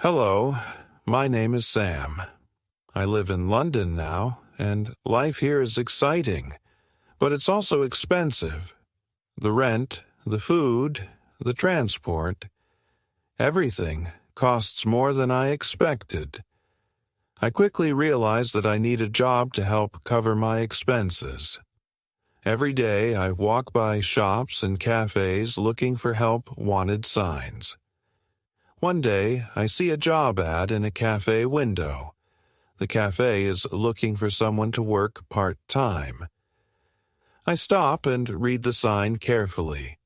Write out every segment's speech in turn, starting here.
Hello, my name is Sam. I live in London now, and life here is exciting, but it's also expensive. The rent, the food, the transport, everything costs more than I expected. I quickly realized that I need a job to help cover my expenses. Every day I walk by shops and cafes looking for help wanted signs. One day, I see a job ad in a cafe window. The cafe is looking for someone to work part-time. I stop and read the sign carefully.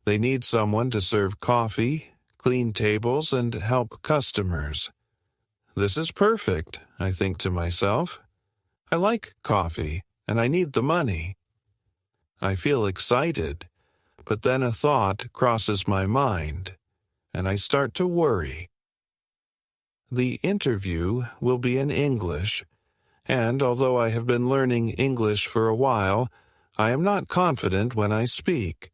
They need someone to serve coffee, clean tables, and help customers. This is perfect, I think to myself. I like coffee, and I need the money. I feel excited, but then a thought crosses my mind, and I start to worry. The interview will be in English, and although I have been learning English for a while, I am not confident when I speak.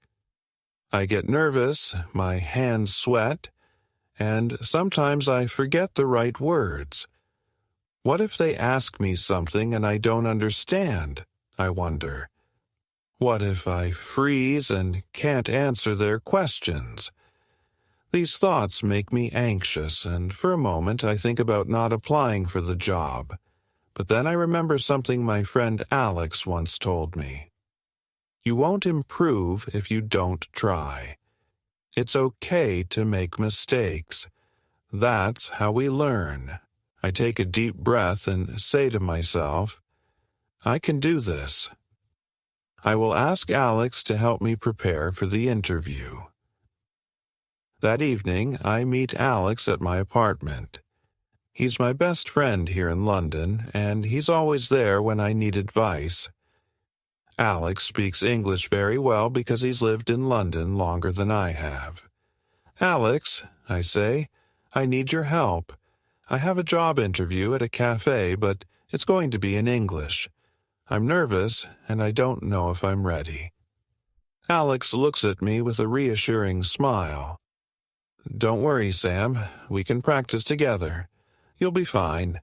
I get nervous, my hands sweat, and sometimes I forget the right words. What if they ask me something and I don't understand? I wonder. What if I freeze and can't answer their questions? These thoughts make me anxious, and for a moment I think about not applying for the job. But then I remember something my friend Alex once told me. You won't improve if you don't try. It's okay to make mistakes. That's how we learn. I take a deep breath and say to myself, I can do this. I will ask Alex to help me prepare for the interview. That evening, I meet Alex at my apartment. He's my best friend here in London, and he's always there when I need advice. Alex speaks English very well because he's lived in London longer than I have. Alex, I say, I need your help. I have a job interview at a cafe, but it's going to be in English. I'm nervous, and I don't know if I'm ready. Alex looks at me with a reassuring smile. Don't worry, Sam. We can practice together. You'll be fine.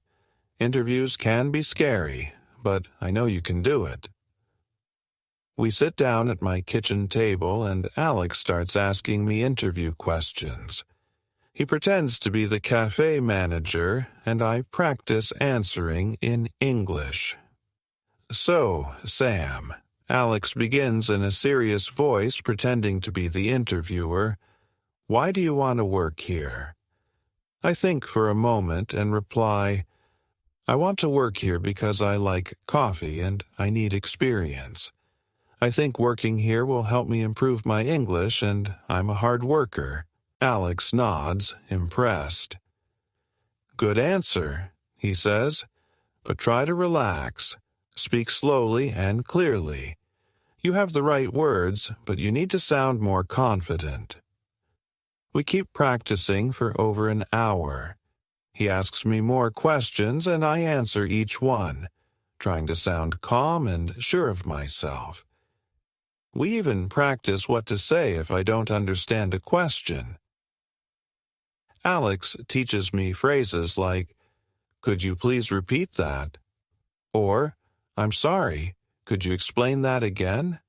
Interviews can be scary, but I know you can do it. We sit down at my kitchen table and Alex starts asking me interview questions. He pretends to be the cafe manager and I practice answering in English. So, Sam, Alex begins in a serious voice pretending to be the interviewer. Why do you want to work here? I think for a moment and reply, I want to work here because I like coffee and I need experience. I think working here will help me improve my English and I'm a hard worker. Alex nods, impressed. Good answer, he says, but try to relax. Speak slowly and clearly. You have the right words, but you need to sound more confident. We keep practicing for over an hour. He asks me more questions and I answer each one, trying to sound calm and sure of myself. We even practice what to say if I don't understand a question. Alex teaches me phrases like, could you please repeat that? Or, I'm sorry, could you explain that again?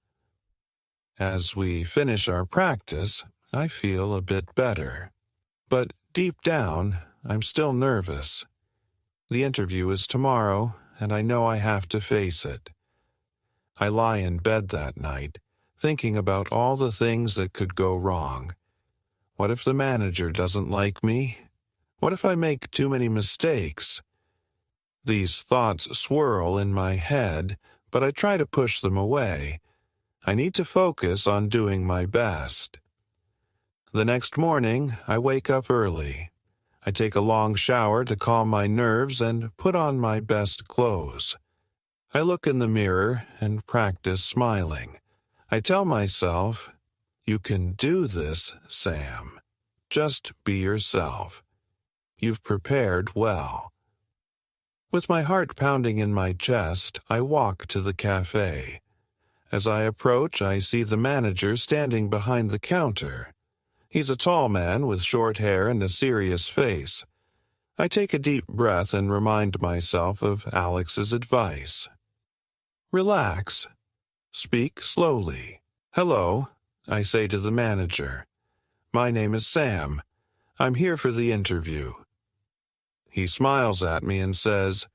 As we finish our practice, I feel a bit better. But deep down, I'm still nervous. The interview is tomorrow, and I know I have to face it. I lie in bed that night, thinking about all the things that could go wrong. What if the manager doesn't like me? What if I make too many mistakes? These thoughts swirl in my head, but I try to push them away. I need to focus on doing my best. The next morning, I wake up early. I take a long shower to calm my nerves and put on my best clothes. I look in the mirror and practice smiling. I tell myself, you can do this, Sam. Just be yourself. You've prepared well. With my heart pounding in my chest, I walk to the cafe. As I approach, I see the manager standing behind the counter. He's a tall man with short hair and a serious face. I take a deep breath and remind myself of Alex's advice. Relax. Speak slowly. Hello, I say to the manager. My name is Sam. I'm here for the interview. He smiles at me and says,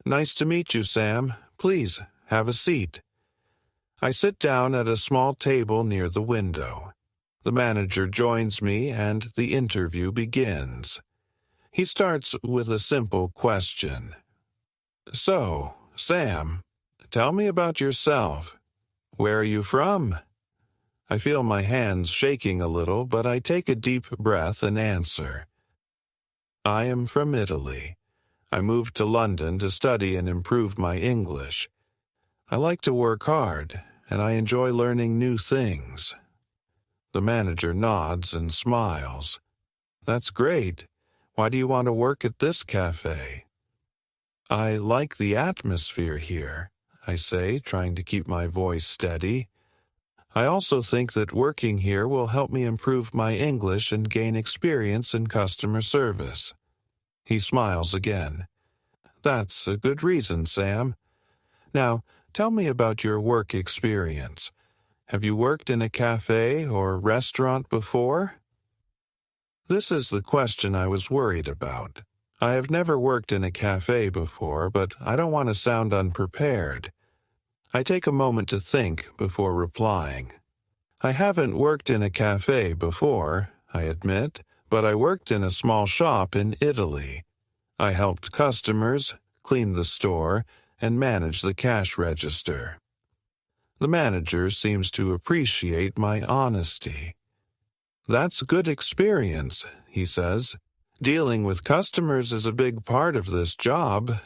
Nice to meet you, Sam. Please, have a seat. I sit down at a small table near the window. The manager joins me and the interview begins. He starts with a simple question. So, Sam, tell me about yourself. Where are you from? I feel my hands shaking a little, but I take a deep breath and answer. I am from Italy. I moved to London to study and improve my English. I like to work hard, and I enjoy learning new things. The manager nods and smiles. That's great. Why do you want to work at this cafe? I like the atmosphere here, I say, trying to keep my voice steady. I also think that working here will help me improve my English and gain experience in customer service. He smiles again. That's a good reason, Sam. Now, tell me about your work experience. Have you worked in a cafe or restaurant before? This is the question I was worried about. I have never worked in a cafe before, but I don't want to sound unprepared. I take a moment to think before replying. I haven't worked in a cafe before, I admit, but I worked in a small shop in Italy. I helped customers, cleaned the store, and managed the cash register. The manager seems to appreciate my honesty. That's a good experience, he says. Dealing with customers is a big part of this job.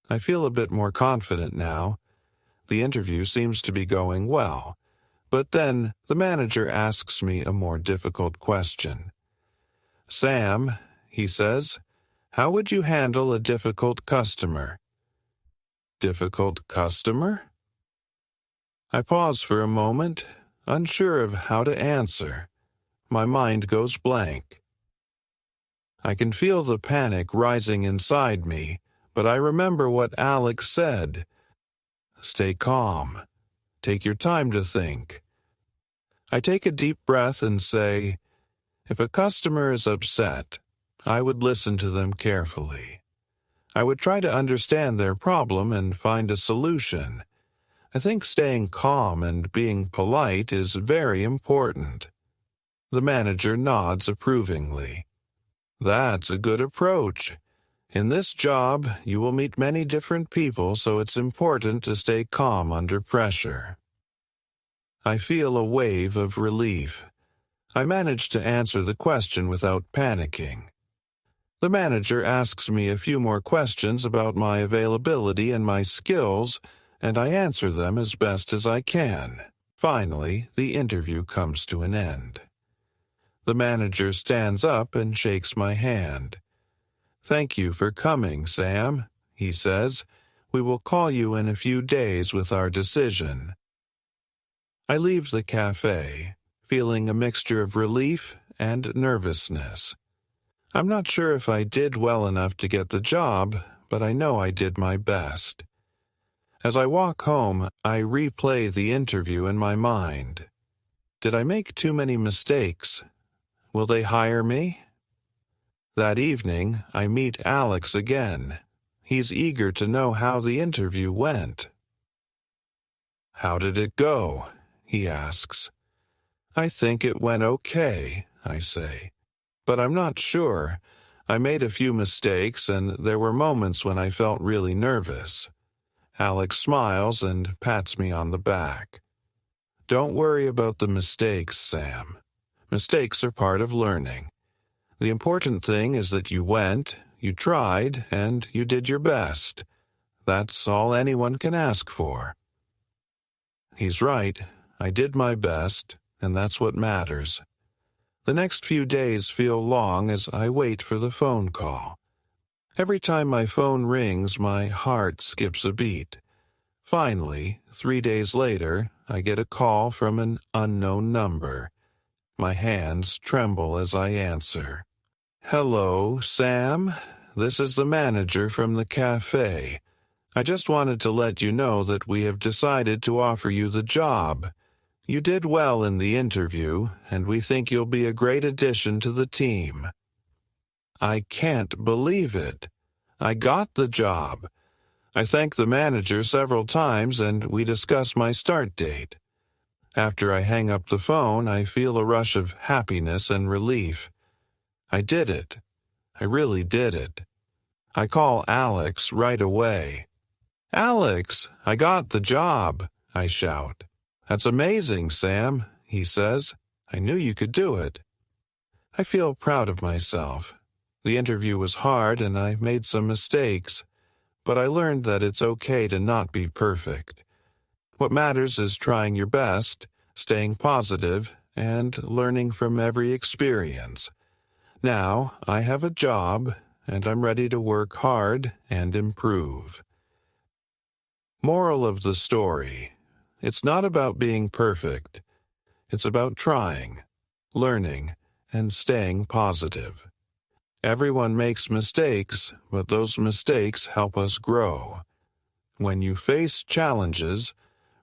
I feel a bit more confident now. The interview seems to be going well. But then the manager asks me a more difficult question. Sam, he says, how would you handle a difficult customer? Difficult customer? I pause for a moment, unsure of how to answer. My mind goes blank. I can feel the panic rising inside me, but I remember what Alex said. Stay calm. Take your time to think. I take a deep breath and say, if a customer is upset, I would listen to them carefully. I would try to understand their problem and find a solution. I think staying calm and being polite is very important. The manager nods approvingly. That's a good approach. In this job, you will meet many different people, so it's important to stay calm under pressure. I feel a wave of relief. I manage to answer the question without panicking. The manager asks me a few more questions about my availability and my skills, and I answer them as best as I can. Finally, the interview comes to an end. The manager stands up and shakes my hand. Thank you for coming, Sam, he says. We will call you in a few days with our decision. I leave the cafe, feeling a mixture of relief and nervousness. I'm not sure if I did well enough to get the job, but I know I did my best. As I walk home, I replay the interview in my mind. Did I make too many mistakes? Will they hire me? That evening, I meet Alex again. He's eager to know how the interview went. How did it go? He asks. I think it went okay, I say. But I'm not sure. I made a few mistakes, and there were moments when I felt really nervous. Alex smiles and pats me on the back. Don't worry about the mistakes, Sam. Mistakes are part of learning. The important thing is that you went, you tried, and you did your best. That's all anyone can ask for. He's right. I did my best, and that's what matters. The next few days feel long as I wait for the phone call. Every time my phone rings, my heart skips a beat. Finally, 3 days later, I get a call from an unknown number. My hands tremble as I answer. Hello, Sam. This is the manager from the cafe. I just wanted to let you know that we have decided to offer you the job. You did well in the interview, and we think you'll be a great addition to the team. I can't believe it. I got the job. I thanked the manager several times, and we discussed my start date. After I hang up the phone, I feel a rush of happiness and relief. I did it. I really did it. I call Alex right away. Alex, I got the job, I shout. That's amazing, Sam, he says. I knew you could do it. I feel proud of myself. The interview was hard and I made some mistakes, but I learned that it's okay to not be perfect. What matters is trying your best, staying positive, and learning from every experience. Now, I have a job, and I'm ready to work hard and improve. Moral of the story: it's not about being perfect. It's about trying, learning, and staying positive. Everyone makes mistakes, but those mistakes help us grow. When you face challenges,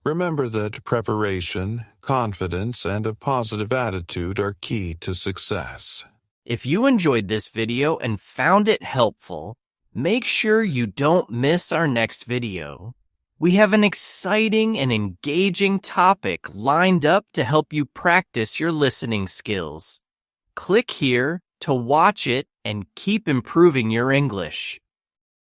remember that preparation, confidence, and a positive attitude are key to success. If you enjoyed this video and found it helpful, make sure you don't miss our next video. We have an exciting and engaging topic lined up to help you practice your listening skills. Click here to watch it and keep improving your English.